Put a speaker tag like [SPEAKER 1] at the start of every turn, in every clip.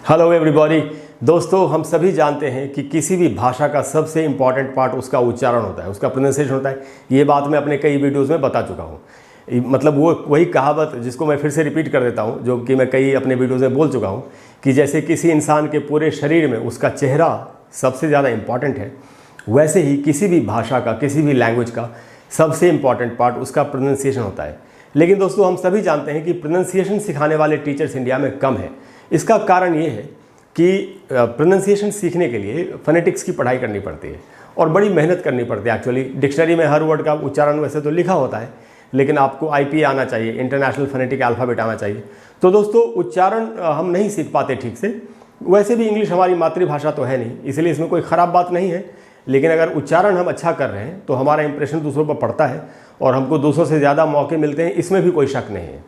[SPEAKER 1] Hello everybody. दोस्तों, हम सभी जानते हैं कि किसी भी भाषा का सबसे इम्पॉर्टेंट पार्ट उसका उच्चारण होता है, उसका प्रोनाउंसिएशन होता है। ये बात मैं अपने कई वीडियोस में बता चुका हूँ। मतलब वो वही कहावत जिसको मैं फिर से रिपीट कर देता हूँ, जो कि मैं कई अपने वीडियोस में बोल चुका हूँ कि जैसे किसी इंसान के पूरे शरीर में उसका चेहरा सबसे ज़्यादा इम्पॉर्टेंट है, वैसे ही किसी भी भाषा का, किसी भी लैंग्वेज का सबसे इम्पॉर्टेंट पार्ट उसका प्रोनाउंसिएशन होता है। लेकिन दोस्तों, हम सभी जानते हैं कि प्रोनाउंसिएशन सिखाने वाले टीचर्स इंडिया में कम है। इसका कारण ये है कि प्रोनाउंसिएशन सीखने के लिए फोनेटिक्स की पढ़ाई करनी पड़ती है और बड़ी मेहनत करनी पड़ती है। एक्चुअली डिक्शनरी में हर वर्ड का उच्चारण वैसे तो लिखा होता है, लेकिन आपको IPA आना चाहिए, इंटरनेशनल फोनेटिक अल्फ़ाबेट आना चाहिए। तो दोस्तों, उच्चारण हम नहीं सीख पाते ठीक से। वैसे भी इंग्लिश हमारी मातृभाषा तो है नहीं, इसलिए इसमें कोई ख़राब बात नहीं है। लेकिन अगर उच्चारण हम अच्छा कर रहे हैं तो हमारा इंप्रेशन दूसरों पर पड़ता है और हमको दूसरों से ज़्यादा मौके मिलते हैं, इसमें भी कोई शक नहीं है।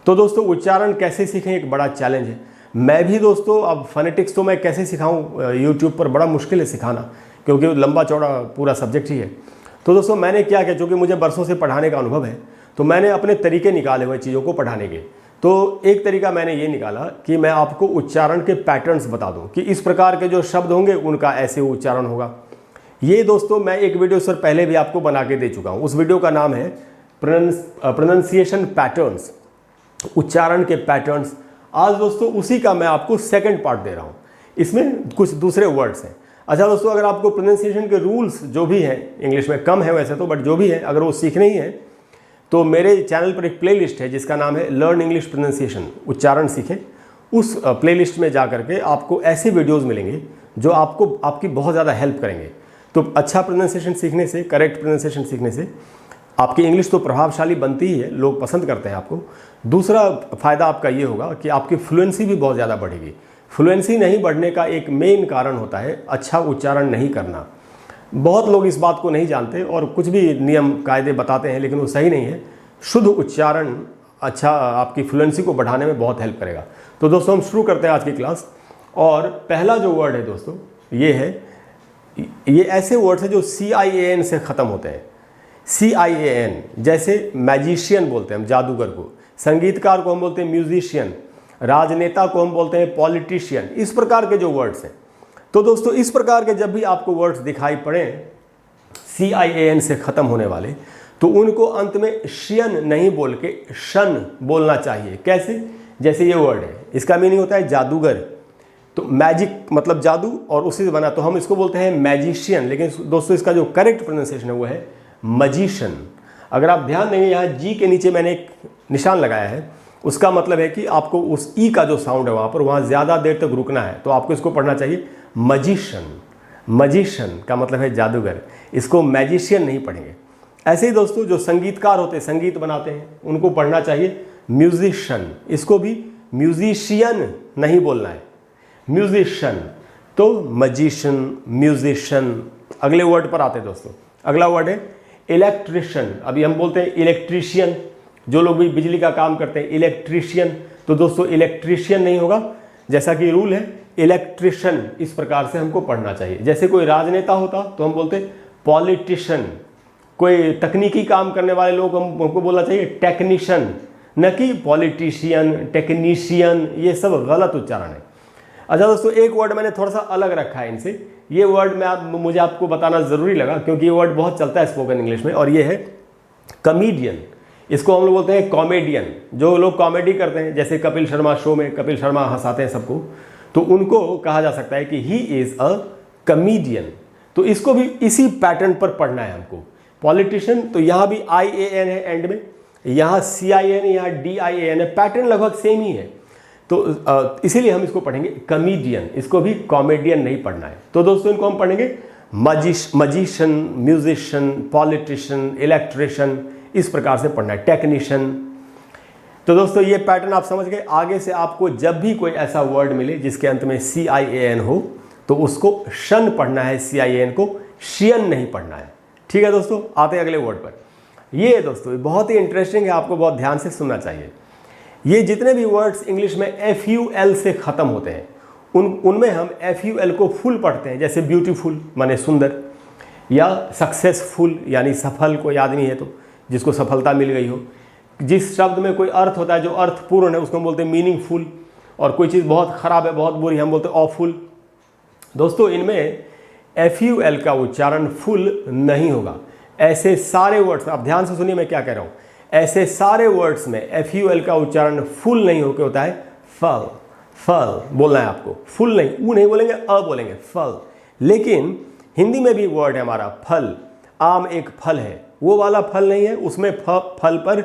[SPEAKER 1] तो दोस्तों, उच्चारण कैसे सीखें एक बड़ा चैलेंज है। मैं भी दोस्तों, अब फोनेटिक्स तो मैं कैसे सिखाऊं, यूट्यूब पर बड़ा मुश्किल है सिखाना, क्योंकि लंबा चौड़ा पूरा सब्जेक्ट ही है। तो दोस्तों, मैंने क्या किया, चूँकि मुझे बरसों से पढ़ाने का अनुभव है, तो मैंने अपने तरीके निकाले हुए चीज़ों को पढ़ाने के। तो एक तरीका मैंने ये निकाला कि मैं आपको उच्चारण के पैटर्न्स बता दूँ कि इस प्रकार के जो शब्द होंगे उनका ऐसे उच्चारण होगा। ये दोस्तों, मैं एक वीडियो सर पहले भी आपको बना के दे चुका हूँ। उस वीडियो का नाम है प्रोनाउंसिएशन पैटर्न्स, उच्चारण के पैटर्न्स। आज दोस्तों उसी का मैं आपको सेकंड पार्ट दे रहा हूँ। इसमें कुछ दूसरे वर्ड्स हैं। अच्छा दोस्तों, अगर आपको प्रोनाउंसिएशन के रूल्स जो भी हैं, इंग्लिश में कम है वैसे तो, बट जो भी है अगर वो सीखने ही है तो मेरे चैनल पर एक प्लेलिस्ट है जिसका नाम है लर्न इंग्लिश प्रोनाउंसिएशन, उच्चारण सीखें। उस प्लेलिस्ट में जा करके आपको ऐसे वीडियोज़ मिलेंगे जो आपकी बहुत ज़्यादा हेल्प करेंगे। तो अच्छा प्रोनाउंसिएशन सीखने से, करेक्ट प्रोनाउंसिएशन सीखने से आपकी इंग्लिश तो प्रभावशाली बनती ही है, लोग पसंद करते हैं आपको। दूसरा फ़ायदा आपका ये होगा कि आपकी फ्लुएंसी भी बहुत ज़्यादा बढ़ेगी। फ्लुएंसी नहीं बढ़ने का एक मेन कारण होता है अच्छा उच्चारण नहीं करना। बहुत लोग इस बात को नहीं जानते और कुछ भी नियम कायदे बताते हैं, लेकिन वो सही नहीं है। शुद्ध उच्चारण अच्छा आपकी फ्लुएंसी को बढ़ाने में बहुत हेल्प करेगा। तो दोस्तों, हम शुरू करते हैं आज की क्लास। और पहला जो वर्ड है दोस्तों, ये ऐसे वर्ड्स हैं जो CIAN से ख़त्म होते हैं। CIAN, जैसे मैजिशियन बोलते हैं हम जादूगर को, संगीतकार को हम बोलते हैं म्यूजिशियन, राजनेता को हम बोलते हैं पॉलिटिशियन। इस प्रकार के जो वर्ड्स हैं, तो दोस्तों इस प्रकार के जब भी आपको वर्ड्स दिखाई पड़े CIAN से ख़त्म होने वाले, तो उनको अंत में शियन नहीं बोल के शन बोलना चाहिए। कैसे? जैसे ये वर्ड है, इसका मीनिंग होता है जादूगर। तो मैजिक मतलब जादू, और उसी से बना, तो हम इसको बोलते हैं मैजिशियन। लेकिन दोस्तों, इसका जो करेक्ट प्रोनाउंसिएशन है वो है मजिशियन। अगर आप ध्यान देंगे, यहाँ जी के नीचे मैंने एक निशान लगाया है, उसका मतलब है कि आपको उस ई का जो साउंड है वहाँ ज़्यादा देर तक रुकना है, तो आपको इसको पढ़ना चाहिए मजिशियन। मजिशियन का मतलब है जादूगर, इसको मैजिशियन नहीं पढ़ेंगे। ऐसे ही दोस्तों, जो संगीतकार होते हैं, संगीत बनाते हैं, उनको पढ़ना चाहिए म्यूजिशियन। इसको भी म्यूजिशियन नहीं बोलना है, म्यूजिशियन। तो मजिशियन, म्यूजिशियन। अगले वर्ड पर आते हैं दोस्तों। अगला वर्ड है इलेक्ट्रिशियन। अभी हम बोलते हैं इलेक्ट्रीशियन, जो लोग भी बिजली का काम करते हैं, इलेक्ट्रीशियन। तो दोस्तों, इलेक्ट्रीशियन नहीं होगा, जैसा कि रूल है इलेक्ट्रिशियन। इस प्रकार से हमको पढ़ना चाहिए। जैसे कोई राजनेता होता तो हम बोलते पॉलिटिशियन। कोई तकनीकी काम करने वाले लोग हमको बोलना चाहिए टेक्नीशियन, न कि पॉलिटिशियन, टेक्नीशियन। ये सब गलत उच्चारण है। अच्छा दोस्तों, एक वर्ड मैंने थोड़ा सा अलग रखा है इनसे। ये वर्ड मुझे आपको बताना ज़रूरी लगा, क्योंकि ये वर्ड बहुत चलता है स्पोकन इंग्लिश में, और ये है कॉमेडियन। इसको हम लोग बोलते हैं कॉमेडियन। जो लोग कॉमेडी करते हैं, जैसे कपिल शर्मा शो में कपिल शर्मा हंसाते हैं सबको, तो उनको कहा जा सकता है कि ही इज़ अ कॉमेडियन। तो इसको भी इसी पैटर्न पर पढ़ना है हमको। पॉलिटिशियन, तो यहाँ भी IAN है एंड में, यहाँ CIN, यहाँ DIAN है, पैटर्न लगभग सेम ही है। तो इसीलिए हम इसको पढ़ेंगे कॉमेडियन, इसको भी कॉमेडियन नहीं पढ़ना है। तो दोस्तों, इनको हम पढ़ेंगे मजिशियन, म्यूजिशियन, पॉलिटिशियन, इलेक्ट्रिशियन। इस प्रकार से पढ़ना है, टेक्नीशियन। तो दोस्तों, ये पैटर्न आप समझ गए। आगे से आपको जब भी कोई ऐसा वर्ड मिले जिसके अंत में CIAN हो, तो उसको शन पढ़ना है, CIAN को शियन नहीं पढ़ना है। ठीक है दोस्तों, आते हैं अगले वर्ड पर। ये दोस्तों बहुत ही इंटरेस्टिंग है, आपको बहुत ध्यान से सुनना चाहिए। ये जितने भी वर्ड्स इंग्लिश में FUL से ख़त्म होते हैं, उनमें हम FUL को फुल पढ़ते हैं। जैसे ब्यूटीफुल माने सुंदर, या सक्सेसफुल यानी सफल, कोई आदमी है तो जिसको सफलता मिल गई हो। जिस शब्द में कोई अर्थ होता है, जो अर्थपूर्ण है, उसको हम बोलते हैं मीनिंगफुल। और कोई चीज़ बहुत ख़राब है, बहुत बुरी, हम बोलते हैं ऑफुल। दोस्तों इनमें FUL का उच्चारण फुल नहीं होगा। ऐसे सारे वर्ड्स, आप ध्यान से सुनिए मैं क्या कह रहा हूँ, ऐसे सारे वर्ड्स में FUL का उच्चारण फुल नहीं होकर होता है फल। फल बोलना है आपको, फुल नहीं, ऊ नहीं बोलेंगे, अ बोलेंगे, फल। लेकिन हिंदी में भी वर्ड है हमारा फल। आम एक फल है, वो वाला फल नहीं है, उसमें फल पर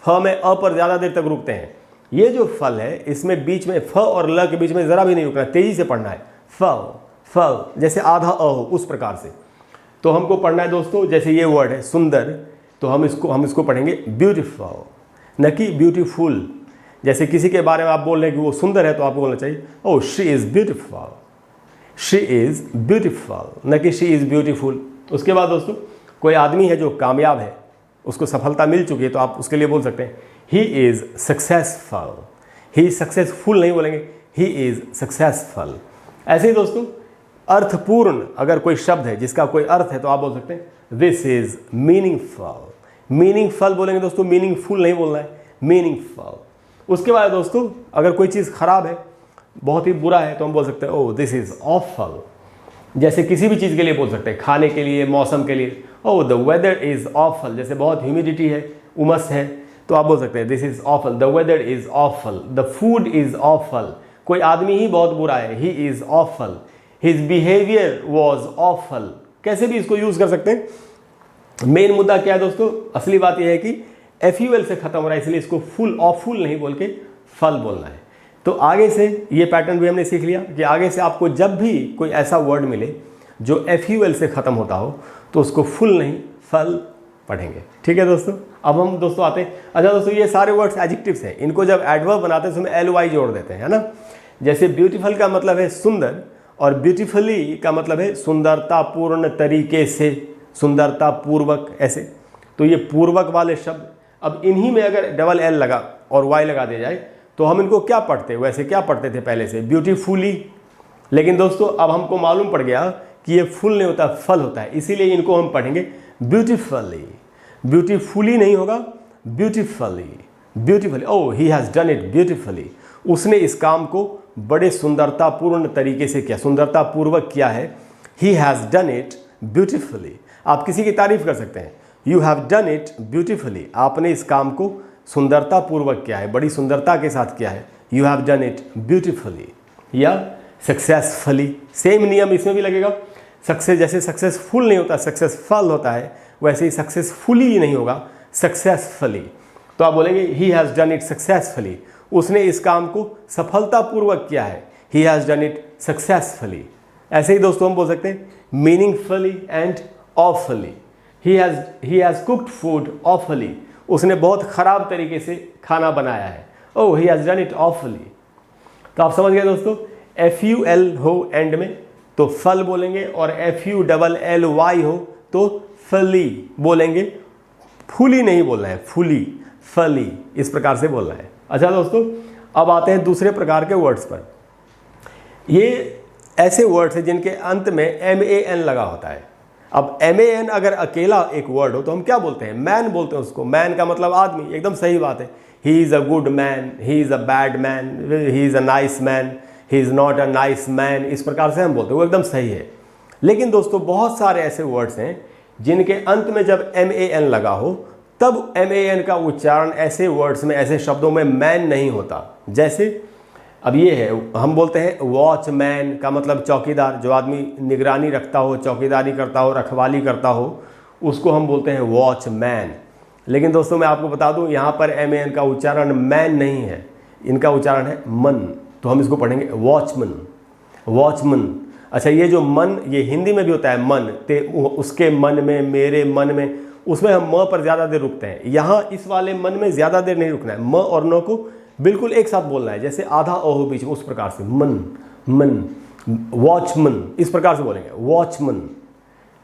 [SPEAKER 1] फ में अ पर ज़्यादा देर तक रुकते हैं। ये जो फल है इसमें बीच में फ और ल के बीच में ज़रा भी नहीं रुकना, तेज़ी से पढ़ना है, फल फल, जैसे आधा अ हो उस प्रकार से। तो हमको पढ़ना है दोस्तों, जैसे ये वर्ड है सुंदर, तो हम इसको पढ़ेंगे ब्यूटीफुल, न कि ब्यूटीफुल। जैसे किसी के बारे में आप बोल रहे हैं कि वो सुंदर है, तो आपको बोलना चाहिए ओह she is beautiful, she is beautiful, न कि शी इज़ ब्यूटीफुल। उसके बाद दोस्तों कोई आदमी है जो कामयाब है, उसको सफलता मिल चुकी है, तो आप उसके लिए बोल सकते हैं he is successful. He successful नहीं बोलेंगे, ही इज़ सक्सेसफुल। ऐसे ही दोस्तों अर्थपूर्ण अगर कोई शब्द है जिसका कोई अर्थ है, तो आप बोल सकते हैं दिस इज़ मीनिंगफुल। मीनिंगफुल बोलेंगे दोस्तों, मीनिंगफुल नहीं बोलना है, मीनिंगफुल। उसके बाद दोस्तों अगर कोई चीज़ खराब है, बहुत ही बुरा है, तो हम बोल सकते हैं ओह दिस इज़ ऑफल। जैसे किसी भी चीज़ के लिए बोल सकते हैं, खाने के लिए, मौसम के लिए, oh the weather is awful. जैसे बहुत ह्यूमिडिटी है, उमस है, तो आप बोल सकते हैं this is awful, the weather is awful, the food is awful. कोई आदमी ही बहुत बुरा है, he is awful, his behaviour was awful. कैसे भी इसको यूज़ कर सकते हैं। मेन मुद्दा क्या है दोस्तों, असली बात यह है कि FUL से खत्म हो रहा है, इसलिए इसको फुल ऑफुल नहीं बोल के फल बोलना है। तो आगे से ये पैटर्न भी हमने सीख लिया कि आगे से आपको जब भी कोई ऐसा वर्ड मिले जो FUL से ख़त्म होता हो, तो उसको फुल नहीं फल पढ़ेंगे। ठीक है दोस्तों। अब हम दोस्तों आते हैं, अच्छा दोस्तों ये सारे वर्ड्स एडजेक्टिव्स हैं, इनको जब एडवर्ब बनाते हैं तो उसमें LY जोड़ देते हैं, है ना। जैसे ब्यूटीफुल का मतलब है सुंदर, और ब्यूटीफुली का मतलब है सुंदरतापूर्ण तरीके से, सुंदरतापूर्वक, ऐसे। तो ये पूर्वक वाले शब्द, अब इन्हीं में अगर डबल L लगा और Y लगा दिया जाए, तो हम इनको क्या पढ़ते, वैसे क्या पढ़ते थे पहले से, ब्यूटीफुली। लेकिन दोस्तों अब हमको मालूम पड़ गया कि ये फुल नहीं होता, फल होता है, इसीलिए इनको हम पढ़ेंगे ब्यूटीफुली। ब्यूटीफुली नहीं होगा, beautifully, beautifully. Oh he has done it beautifully, उसने इस काम को बड़े सुंदरतापूर्ण तरीके से किया, सुंदरतापूर्वक किया है। He has done it beautifully. आप किसी की तारीफ कर सकते हैं, you have done it beautifully, आपने इस काम को सुंदरतापूर्वक किया है, बड़ी सुंदरता के साथ किया है, you have done it beautifully. या सक्सेसफुली, सेम नियम इसमें भी लगेगा। सक्सेस, जैसे सक्सेसफुल नहीं होता, सक्सेसफुल होता है, वैसे ही सक्सेसफुली नहीं होगा, सक्सेसफुली। तो आप बोलेंगे he has done it successfully, उसने इस काम को सफलतापूर्वक किया है, he has done it successfully. ऐसे ही दोस्तों हम बोल सकते हैं meaningfully and awfully. He has cooked food awfully, उसने बहुत ख़राब तरीके से खाना बनाया है, oh he has done it awfully. तो आप समझ गए दोस्तों, FUL हो एंड में तो फल बोलेंगे, और FULLY हो तो फली बोलेंगे, फूली नहीं बोलना है, फूली, फली, इस प्रकार से बोलना है। अच्छा दोस्तों अब आते हैं दूसरे प्रकार के वर्ड्स पर। ये ऐसे वर्ड्स हैं जिनके अंत में MAN लगा होता है। अब MAN अगर अकेला एक वर्ड हो तो हम क्या बोलते हैं, मैन बोलते हैं उसको। मैन का मतलब आदमी, एकदम सही बात है। He is a good man, he is a bad man, he is a nice man, he is not a nice man, इस प्रकार से हम बोलते हैं, वो एकदम सही है। लेकिन दोस्तों बहुत सारे ऐसे वर्ड्स हैं जिनके अंत में जब MAN लगा हो, तब MAN का उच्चारण ऐसे वर्ड्स में, ऐसे शब्दों में मैन नहीं होता। जैसे अब ये है, हम बोलते हैं वॉचमैन का मतलब चौकीदार, जो आदमी निगरानी रखता हो, चौकीदारी करता हो, रखवाली करता हो, उसको हम बोलते हैं वॉचमैन। लेकिन दोस्तों मैं आपको बता दूं, यहाँ पर MAN का उच्चारण मैन नहीं है, इनका उच्चारण है मन। तो हम इसको पढ़ेंगे वॉचमन, वॉचमन। अच्छा ये जो मन, ये हिंदी में भी होता है मन, ते उसके मन में, मेरे मन में, उसमें हम म पर ज़्यादा देर रुकते हैं। यहाँ इस वाले मन में ज़्यादा देर नहीं रुकना है, म और न को बिल्कुल एक साथ बोलना है, जैसे आधा ओ हो बीच में, उस प्रकार से मन, मन, वॉचमन, इस प्रकार से बोलेंगे वॉचमन।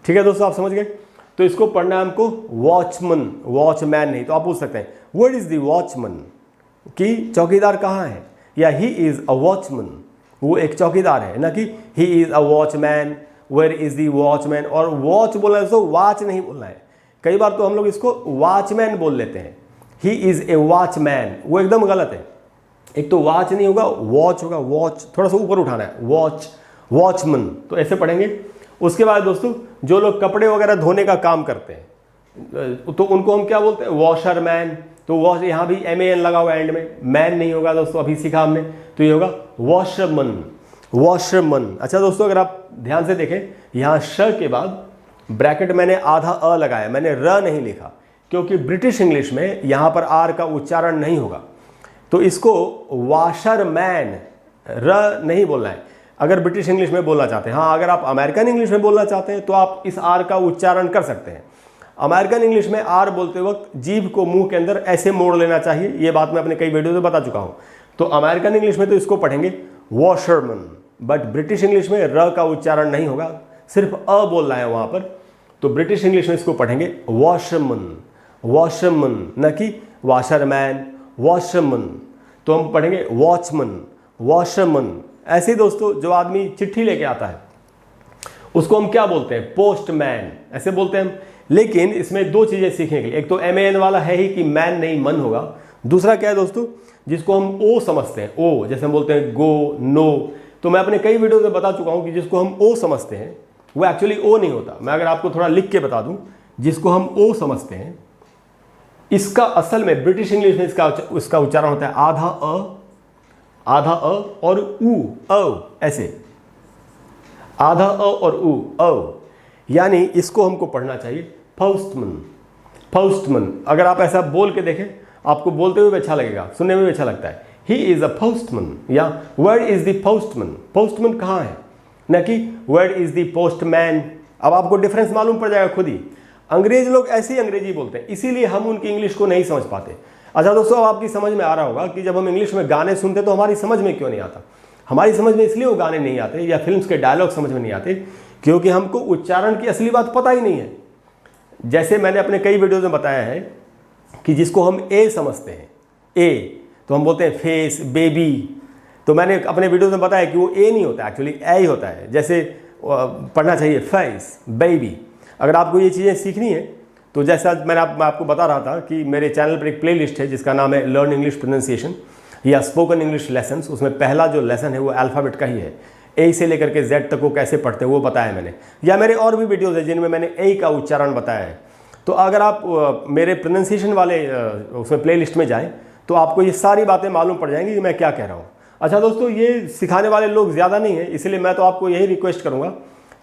[SPEAKER 1] ठीक है दोस्तों, आप समझ गए। तो इसको पढ़ना है हमको वॉचमन, वॉचमैन नहीं। तो आप पूछ सकते हैं व्हाट इज़ द वॉचमन, कि चौकीदार कहाँ है, या ही इज़ अ वॉचमन, वो एक चौकीदार है, ना कि he is a watchman, where is the watchman. और वॉच बोलना है तो वॉच नहीं बोलना है। कई बार तो हम लोग इसको वॉचमैन बोल लेते हैं, ही इज़ ए वॉचमैन, वो एकदम गलत है। एक तो वॉच नहीं होगा, वॉच होगा, वॉच थोड़ा सा ऊपर उठाना है, वॉच, वॉचमैन, तो ऐसे पढ़ेंगे। उसके बाद दोस्तों जो लोग कपड़े वगैरह धोने का काम करते हैं तो उनको हम क्या बोलते हैं, वॉशरमैन। तो वॉश, यहाँ भी MAN लगा हुआ एंड में, मैन नहीं होगा दोस्तों, अभी सीखा हमने, तो ये होगा वॉशरमैन, वॉशरमैन। अच्छा दोस्तों अगर आप ध्यान से देखें, यहाँ श के बाद ब्रैकेट मैंने आधा अ लगाया, मैंने र नहीं लिखा, क्योंकि ब्रिटिश इंग्लिश में यहाँ पर आर का उच्चारण नहीं होगा, तो इसको वॉशरमैन र नहीं बोलना है अगर ब्रिटिश इंग्लिश में बोलना चाहते हैं। हाँ, अगर आप अमेरिकन इंग्लिश में बोलना चाहते हैं तो आप इस आर का उच्चारण कर सकते हैं। अमेरिकन इंग्लिश में आर बोलते वक्त जीभ को मुंह के अंदर ऐसे मोड़ लेना चाहिए, ये बात मैं अपने कई वीडियो में बता चुका हूँ। तो अमेरिकन इंग्लिश में तो इसको पढ़ेंगे वॉशरमैन, बट ब्रिटिश इंग्लिश में र का उच्चारण नहीं होगा, सिर्फ अ बोलना है वहाँ पर, तो ब्रिटिश इंग्लिश में इसको पढ़ेंगे वॉशरमैन, वॉशरमैन, न कि वॉशरमैन, वॉशरमैन। तो हम पढ़ेंगे वॉचमैन, वॉशरमैन। ऐसे ही दोस्तों जो आदमी चिट्ठी लेके आता है उसको हम क्या बोलते हैं, पोस्टमैन, ऐसे बोलते हैं हम। लेकिन इसमें दो चीज़ें सीखने के लिए, एक तो MAN वाला है ही कि मैन नहीं मन होगा, दूसरा क्या है दोस्तों, जिसको हम ओ समझते हैं, ओ, जैसे हम बोलते हैं गो, नो, तो मैं अपने कई वीडियो में बता चुका हूँ कि जिसको हम ओ समझते हैं वो एक्चुअली ओ नहीं होता। मैं अगर आपको थोड़ा लिख के बता दूँ, जिसको हम ओ समझते हैं इसका असल में ब्रिटिश इंग्लिश में इसका उच्चारण होता है आधा अ, आधा अ और ऊ, अ, ऐसे आधा अ और ऊ, अ, यानी इसको हमको पढ़ना चाहिए पोस्टमैन, पोस्टमैन। अगर आप ऐसा बोल के देखें, आपको बोलते हुए भी अच्छा लगेगा, सुनने में भी अच्छा लगता है, ही इज अ पोस्टमैन, या where is the postman, postman कहाँ है, न कि वेयर इज द पोस्टमैन। अब आपको डिफरेंस मालूम पड़ जाएगा खुद ही। अंग्रेज लोग ऐसी अंग्रेजी बोलते हैं, इसीलिए हम उनकी इंग्लिश को नहीं समझ पाते। अच्छा दोस्तों, अब आपकी समझ में आ रहा होगा कि जब हम इंग्लिश में गाने सुनते तो हमारी समझ में क्यों नहीं आता। हमारी समझ में इसलिए वो गाने नहीं आते या फिल्म्स के डायलॉग समझ में नहीं आते क्योंकि हमको उच्चारण की असली बात पता ही नहीं है। जैसे मैंने अपने कई वीडियोज में बताया है कि जिसको हम ए समझते हैं, ए, तो हम बोलते हैं फेस, बेबी, तो मैंने अपने वीडियोज में बताया कि वो ए नहीं होता, एक्चुअली ए ही होता है। जैसे पढ़ना चाहिए फेस, बेबी। अगर आपको ये चीज़ें सीखनी है तो जैसा मैं आपको बता रहा था कि मेरे चैनल पर एक प्लेलिस्ट है जिसका नाम है लर्न इंग्लिश प्रोनाउंसिएशन या स्पोकन इंग्लिश लेसन्स। उसमें पहला जो लेसन है वो अल्फ़ाबेट का ही है, ए से लेकर के जेड तक को कैसे पढ़ते हैं वो बताया मैंने, या मेरे और भी वीडियोज़ है जिनमें मैंने ए का उच्चारण बताया है। तो अगर आप मेरे प्रोनाउंसिएशन वाले उसमें प्लेलिस्ट में जाएँ तो आपको ये सारी बातें मालूम पड़ जाएंगी कि मैं क्या कह रहा हूँ। अच्छा दोस्तों, ये सिखाने वाले लोग ज़्यादा नहीं है, इसलिए मैं तो आपको यही रिक्वेस्ट करूँगा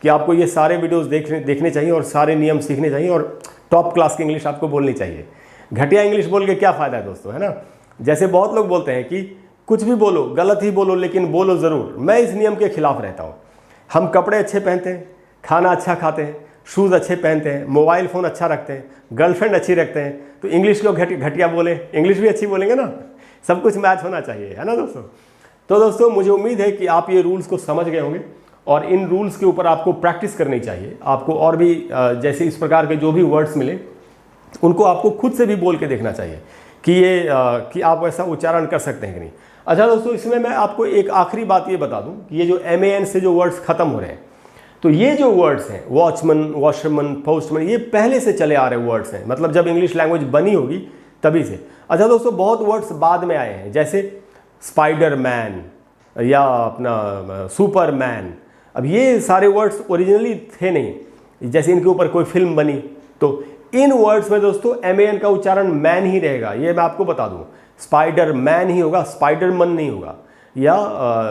[SPEAKER 1] कि आपको ये सारे वीडियोस देखने चाहिए और सारे नियम सीखने चाहिए और टॉप क्लास की इंग्लिश आपको बोलनी चाहिए। घटिया इंग्लिश बोल के क्या फ़ायदा है दोस्तों, है ना। जैसे बहुत लोग बोलते हैं कि कुछ भी बोलो, गलत ही बोलो, लेकिन बोलो ज़रूर। मैं इस नियम के खिलाफ रहता हूँ। हम कपड़े अच्छे पहनते हैं, खाना अच्छा खाते हैं, शूज़ अच्छे पहनते हैं, मोबाइल फ़ोन अच्छा रखते हैं, गर्लफ्रेंड अच्छी रखते हैं, तो इंग्लिश क्यों घटिया बोले, इंग्लिश भी अच्छी बोलेंगे ना। सब कुछ मैच होना चाहिए, है ना दोस्तों। तो दोस्तों मुझे उम्मीद है कि आप ये रूल्स को समझ गए होंगे और इन रूल्स के ऊपर आपको प्रैक्टिस करनी चाहिए। आपको और भी जैसे इस प्रकार के जो भी वर्ड्स मिले उनको आपको खुद से भी बोल के देखना चाहिए कि आप ऐसा उच्चारण कर सकते हैं कि नहीं। अच्छा दोस्तों, इसमें मैं आपको एक आखिरी बात ये बता दूं कि ये जो MAN से जो वर्ड्स ख़त्म हो रहे हैं, तो ये जो वर्ड्स हैं वॉचमैन, वॉशरमैन, पोस्टमैन, ये पहले से चले आ रहे वर्ड्स हैं, मतलब जब इंग्लिश लैंग्वेज बनी होगी तभी से। अच्छा दोस्तों, बहुत वर्ड्स बाद में आए हैं, जैसे स्पाइडरमैन या अपना सुपरमैन। अब ये सारे वर्ड्स ओरिजिनली थे नहीं, जैसे इनके ऊपर कोई फिल्म बनी, तो इन वर्ड्स में दोस्तों MAN का उच्चारण मैन ही रहेगा, ये मैं आपको बता दूं। स्पाइडरमैन ही होगा, स्पाइडरमैन नहीं होगा, या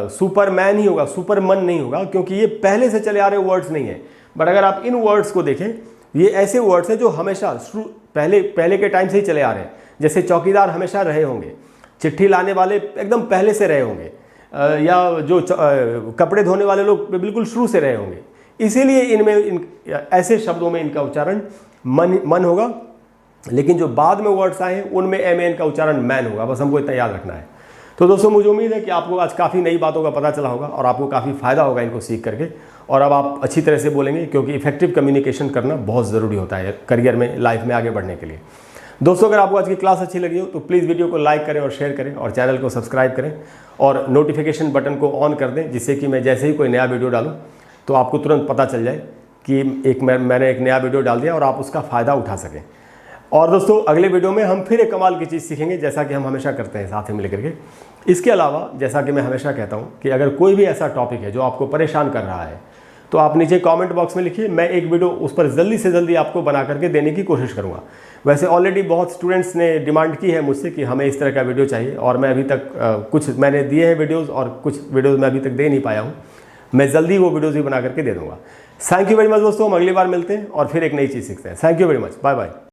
[SPEAKER 1] सुपरमैन ही होगा, सुपरमैन नहीं होगा, क्योंकि ये पहले से चले आ रहे वर्ड्स नहीं है। बट अगर आप इन वर्ड्स को देखें, ये ऐसे वर्ड्स हैं जो हमेशा पहले के टाइम से ही चले आ रहे हैं। जैसे चौकीदार हमेशा रहे होंगे, चिट्ठी लाने वाले एकदम पहले से रहे होंगे, या जो कपड़े धोने वाले लोग बिल्कुल शुरू से रहे होंगे। इसीलिए इनमें ऐसे शब्दों में इनका उच्चारण मन होगा, लेकिन जो बाद में वर्ड्स आए हैं उनमें MAN का उच्चारण मैन होगा। बस हमको इतना याद रखना है। तो दोस्तों मुझे उम्मीद है कि आपको आज काफ़ी नई बातों का पता चला होगा और आपको काफ़ी फ़ायदा होगा इनको सीख करके, और अब आप अच्छी तरह से बोलेंगे, क्योंकि इफेक्टिव कम्युनिकेशन करना बहुत ज़रूरी होता है करियर में, लाइफ में आगे बढ़ने के लिए। दोस्तों, अगर आपको आज की क्लास अच्छी लगी हो तो प्लीज़ वीडियो को लाइक करें और शेयर करें और चैनल को सब्सक्राइब करें और नोटिफिकेशन बटन को ऑन कर दें, जिससे कि मैं जैसे ही कोई नया वीडियो डालूं तो आपको तुरंत पता चल जाए कि मैंने एक नया वीडियो डाल दिया और आप उसका फ़ायदा उठा सकें। और दोस्तों अगले वीडियो में हम फिर एक कमाल की चीज़ सीखेंगे, जैसा कि हम हमेशा करते हैं साथ में मिलकर के। इसके अलावा जैसा कि मैं हमेशा कहता हूँ कि अगर कोई भी ऐसा टॉपिक है जो आपको परेशान कर रहा है तो आप नीचे कमेंट बॉक्स में लिखिए, मैं एक वीडियो उस पर जल्दी से जल्दी आपको बना करके देने की कोशिश करूँगा। वैसे ऑलरेडी बहुत स्टूडेंट्स ने डिमांड की है मुझसे कि हमें इस तरह का वीडियो चाहिए, और मैं अभी तक कुछ मैंने दिए हैं वीडियोज़ और कुछ वीडियोज़ मैं अभी तक दे नहीं पाया हूँ। मैं जल्दी वो वीडियोज़ भी बना करके दे दूँगा। थैंक यू वेरी मच दोस्तों, हम अगली बार मिलते हैं और फिर एक नई चीज़ सीखते हैं। Thank you very much, bye bye.